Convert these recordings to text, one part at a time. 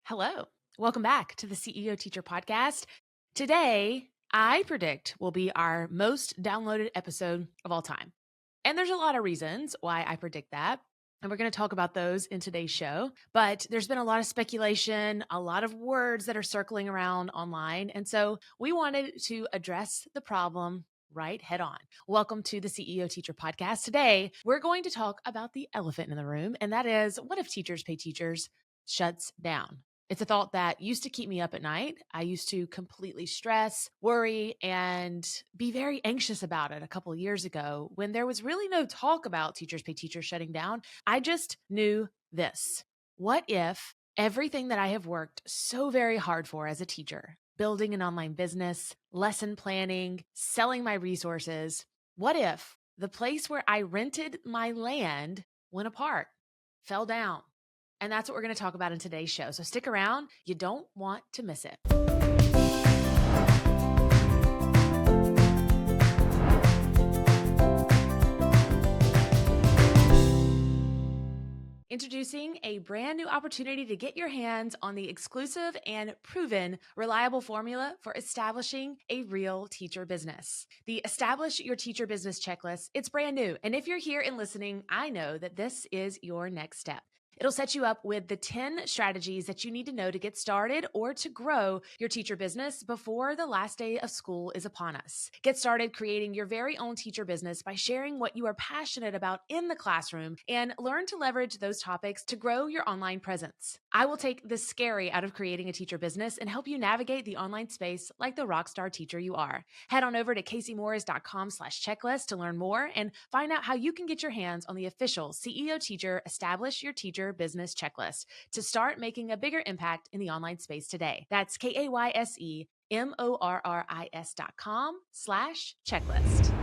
Hello. Welcome back to the CEO Teacher Podcast. Today, I predict will be our most downloaded episode of all time. And there's a lot of reasons why I predict that. And we're going to talk about those in today's show. But there's been a lot of speculation, a lot of words that are circling around online. And so we wanted to address the problem right head on. Welcome to the CEO Teacher Podcast. Today, we're going to talk about the elephant in the room, and that is what if teachers pay teachers shuts down? It's a thought that used to keep me up at night. I used to completely stress, worry, and be very anxious about it a couple of years ago when there was really no talk about teachers pay teachers shutting down. I just knew this. What if everything that I have worked so very hard for as a teacher, building an online business, lesson planning, selling my resources, what if the place where I rented my land went apart, fell down? And that's what we're going to talk about in today's show. So stick around. You don't want to miss it. Introducing a brand new opportunity to get your hands on the exclusive and proven reliable formula for establishing a real teacher business. The Establish Your Teacher Business Checklist, it's brand new. And if you're here and listening, I know that this is your next step. It'll set you up with the 10 strategies that you need to know to get started or to grow your teacher business before the last day of school is upon us. Get started creating your very own teacher business by sharing what you are passionate about in the classroom and learn to leverage those topics to grow your online presence. I will take the scary out of creating a teacher business and help you navigate the online space like the rockstar teacher you are. Head on over to caseymorris.com/checklist to learn more and find out how you can get your hands on the official CEO Teacher Establish Your Teacher Business Checklist to start making a bigger impact in the online space today. That's KAYSEMORRIS.com/checklist.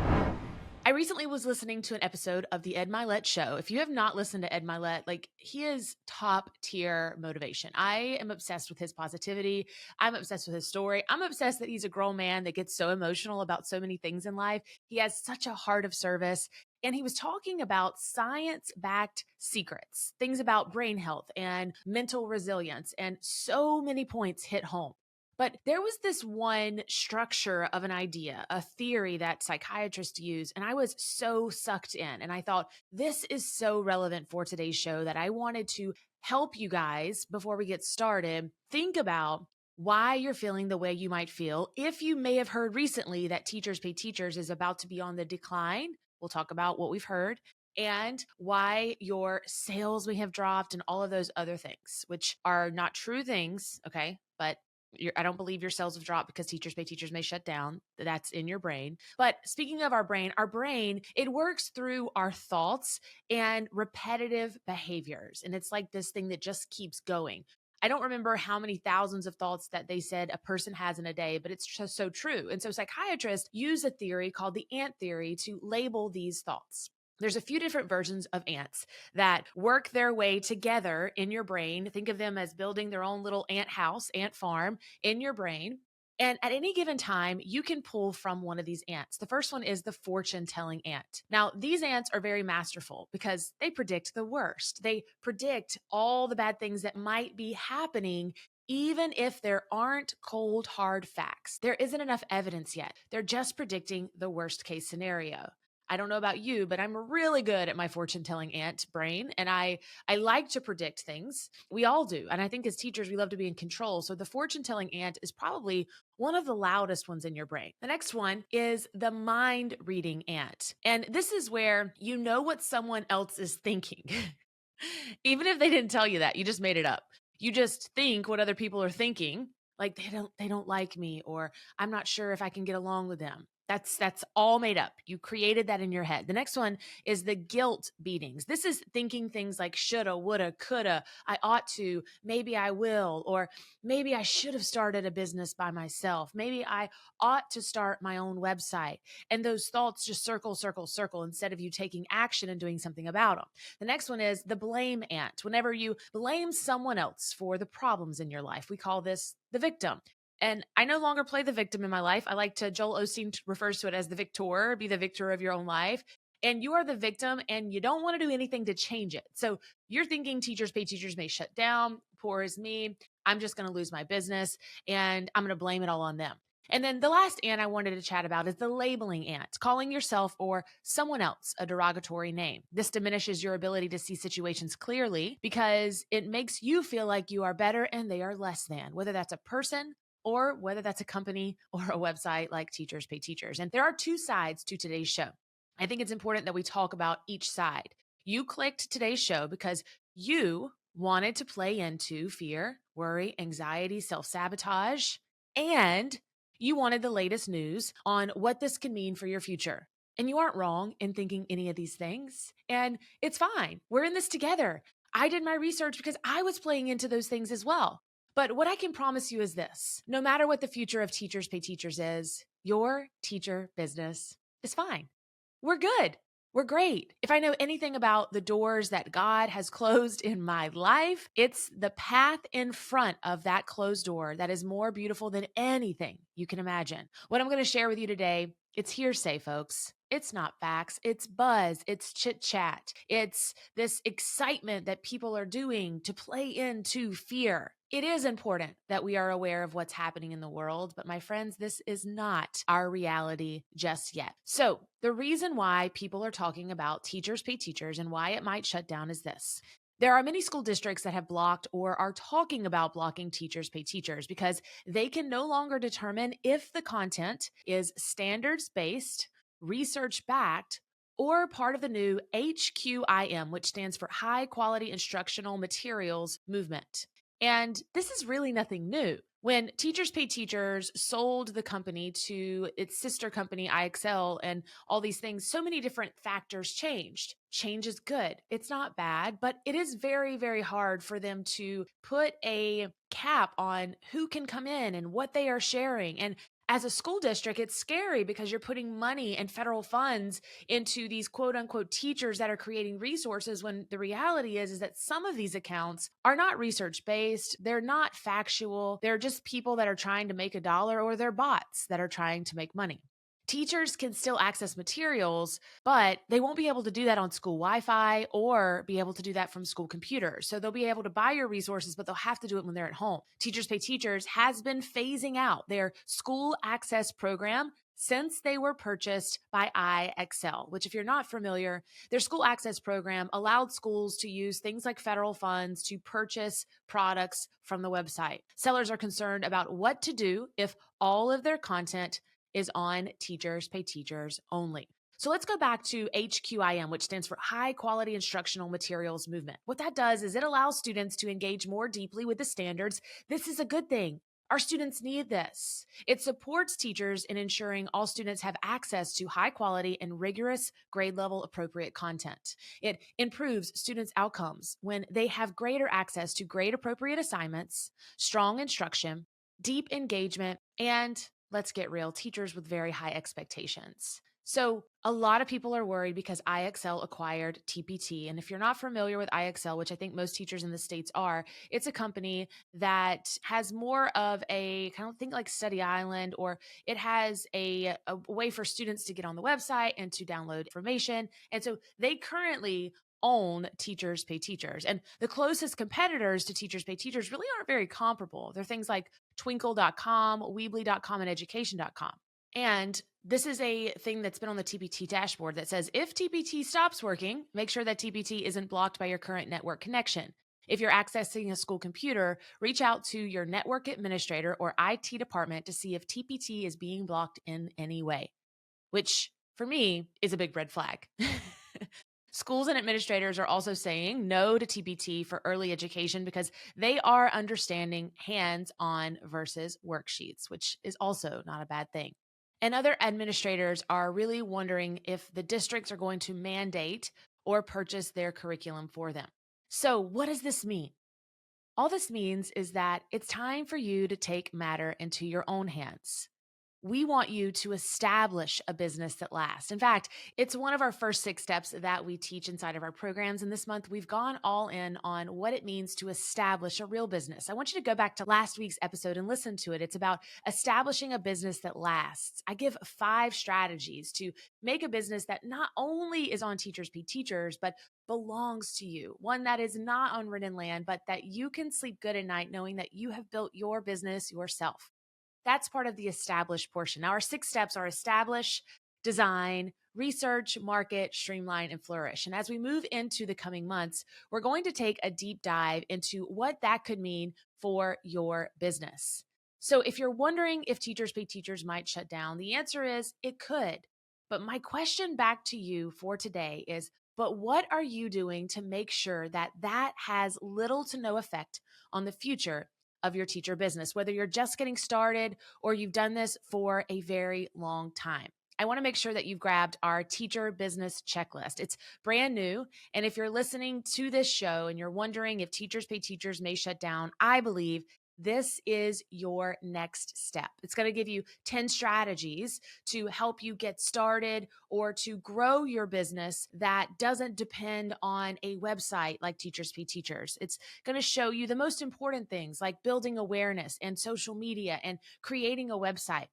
I recently was listening to an episode of the Ed Mylett show. If you have not listened to Ed Mylett, he is top tier motivation. I am obsessed with his positivity. I'm obsessed with his story. I'm obsessed that he's a grown man that gets so emotional about so many things in life. He has such a heart of service. And he was talking about science-backed secrets, things about brain health and mental resilience, and so many points hit home. But there was this one structure of an idea, a theory that psychiatrists use, and I was so sucked in. And I thought, this is so relevant for today's show that I wanted to help you guys, before we get started, think about why you're feeling the way you might feel. If you may have heard recently that Teachers Pay Teachers is about to be on the decline, we'll talk about what we've heard and why your sales may have dropped and all of those other things, which are not true things, okay? But I don't believe your sales have dropped because Teachers Pay Teachers may shut down. That's in your brain. But speaking of our brain, it works through our thoughts and repetitive behaviors. And it's like this thing that just keeps going. I don't remember how many thousands of thoughts that they said a person has in a day, but it's just so true. And so psychiatrists use a theory called the ant theory to label these thoughts. There's a few different versions of ants that work their way together in your brain. Think of them as building their own little ant house, ant farm in your brain. And at any given time, you can pull from one of these ants. The first one is the fortune telling ant. Now, these ants are very masterful because they predict the worst. They predict all the bad things that might be happening, even if there aren't cold, hard facts. There isn't enough evidence yet. They're just predicting the worst case scenario. I don't know about you, but I'm really good at my fortune telling ant brain. And I like to predict things. We all do. And I think as teachers, we love to be in control. So the fortune telling ant is probably one of the loudest ones in your brain. The next one is the mind reading ant. And this is where you know what someone else is thinking. Even if they didn't tell you that, you just made it up. You just think what other people are thinking, like they don't like me, or I'm not sure if I can get along with them. That's all made up. You created that in your head. The next one is the guilt beatings. This is thinking things like shoulda, woulda, coulda, I ought to, maybe I will, or maybe I should have started a business by myself. Maybe I ought to start my own website. And those thoughts just circle, circle, circle instead of you taking action and doing something about them. The next one is the blame ant. Whenever you blame someone else for the problems in your life, we call this the victim. And I no longer play the victim in my life. I like to, Joel Osteen refers to it as the victor, be the victor of your own life. And you are the victim and you don't want to do anything to change it. So you're thinking Teachers Pay Teachers may shut down. Poor is me. I'm just going to lose my business and I'm going to blame it all on them. And then the last ant I wanted to chat about is the labeling ant, calling yourself or someone else a derogatory name. This diminishes your ability to see situations clearly because it makes you feel like you are better and they are less than, whether that's a person or whether that's a company or a website like Teachers Pay Teachers. And there are two sides to today's show. I think it's important that we talk about each side. You clicked today's show because you wanted to play into fear, worry, anxiety, self sabotage, and you wanted the latest news on what this can mean for your future. And you aren't wrong in thinking any of these things. And it's fine. We're in this together. I did my research because I was playing into those things as well. But what I can promise you is this: no matter what the future of Teachers Pay Teachers is, your teacher business is fine. We're good. We're great. If I know anything about the doors that God has closed in my life, it's the path in front of that closed door that is more beautiful than anything you can imagine. What I'm going to share with you today, it's hearsay, folks. It's not facts. It's buzz. It's chit chat. It's this excitement that people are doing to play into fear. It is important that we are aware of what's happening in the world, but my friends, this is not our reality just yet. So the reason why people are talking about Teachers Pay Teachers and why it might shut down is this. There are many school districts that have blocked or are talking about blocking Teachers Pay Teachers because they can no longer determine if the content is standards-based, research-backed, or part of the new HQIM, which stands for High Quality Instructional Materials Movement. And this is really nothing new. When Teachers Pay Teachers sold the company to its sister company, IXL, and all these things, so many different factors changed. Change is good. It's not bad, but it is very, very hard for them to put a cap on who can come in and what they are sharing. And as a school district, it's scary because you're putting money and federal funds into these quote unquote teachers that are creating resources when the reality is that some of these accounts are not research based. They're not factual. They're just people that are trying to make a dollar, or they're bots that are trying to make money. Teachers can still access materials, but they won't be able to do that on school Wi-Fi or be able to do that from school computers. So they'll be able to buy your resources, but they'll have to do it when they're at home. Teachers Pay Teachers has been phasing out their school access program since they were purchased by IXL, which, if you're not familiar, their school access program allowed schools to use things like federal funds to purchase products from the website. Sellers are concerned about what to do if all of their content is on Teachers Pay Teachers only. So let's go back to HQIM, which stands for High Quality Instructional Materials Movement. What that does is it allows students to engage more deeply with the standards. This is a good thing. Our students need this. It supports teachers in ensuring all students have access to high quality and rigorous grade level appropriate content. It improves students' outcomes when they have greater access to grade appropriate assignments, strong instruction, deep engagement, and let's get real, teachers with very high expectations. So a lot of people are worried because IXL acquired TPT. And if you're not familiar with IXL, which I think most teachers in the States are, it's a company that has more of a kind of think like Study Island, or it has a way for students to get on the website and to download information. And so they currently own Teachers Pay Teachers. And the closest competitors to Teachers Pay Teachers really aren't very comparable. They're things like twinkle.com, weebly.com, and education.com. And this is a thing that's been on the TPT dashboard that says, if TPT stops working, make sure that TPT isn't blocked by your current network connection. If you're accessing a school computer, reach out to your network administrator or IT department to see if TPT is being blocked in any way, which for me is a big red flag. Schools and administrators are also saying no to TPT for early education because they are understanding hands-on versus worksheets, which is also not a bad thing. And other administrators are really wondering if the districts are going to mandate or purchase their curriculum for them. So what does this mean? All this means is that it's time for you to take matter into your own hands. we want you to establish a business that lasts. In fact, it's one of our first 6 steps that we teach inside of our programs. And this month, we've gone all in on what it means to establish a real business. I want you to go back to last week's episode and listen to it. It's about establishing a business that lasts. I give 5 strategies to make a business that not only is on Teachers Pay Teachers, but belongs to you, one that is not on written land, but that you can sleep good at night knowing that you have built your business yourself. That's part of the establish portion. Now, our 6 steps are establish, design, research, market, streamline, and flourish. And as we move into the coming months, we're going to take a deep dive into what that could mean for your business. So, if you're wondering if Teachers Pay Teachers might shut down, the answer is it could. But my question back to you for today is, but what are you doing to make sure that that has little to no effect on the future of your teacher business, whether you're just getting started or you've done this for a very long time? I want to make sure that you've grabbed our teacher business checklist. It's brand new. And if you're listening to this show and you're wondering if Teachers Pay Teachers may shut down, I believe this is your next step. It's going to give you 10 strategies to help you get started or to grow your business that doesn't depend on a website like Teachers Pay Teachers. It's going to show you the most important things like building awareness and social media and creating a website.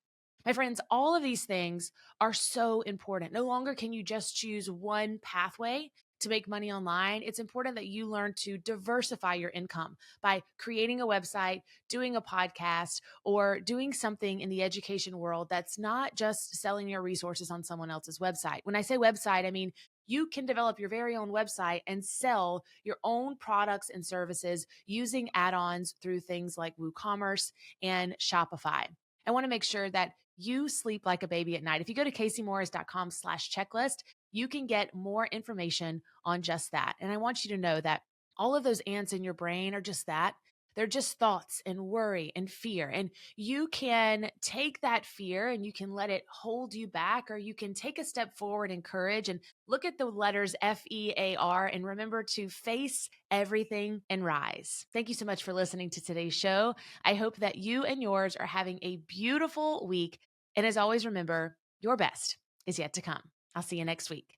My friends, all of these things are so important. No longer can you just choose one pathway to make money online. It's important that you learn to diversify your income by creating a website, doing a podcast, or doing something in the education world that's not just selling your resources on someone else's website. When I say website, I mean you can develop your very own website and sell your own products and services using add-ons through things like WooCommerce and Shopify. I want to make sure that you sleep like a baby at night. If you go to caseymorris.com/checklist, you can get more information on just that. And I want you to know that all of those ants in your brain are just that. They're just thoughts and worry and fear. And you can take that fear and you can let it hold you back, or you can take a step forward in courage and look at the letters FEAR and remember to face everything and rise. Thank you so much for listening to today's show. I hope that you and yours are having a beautiful week. And as always, remember, your best is yet to come. I'll see you next week.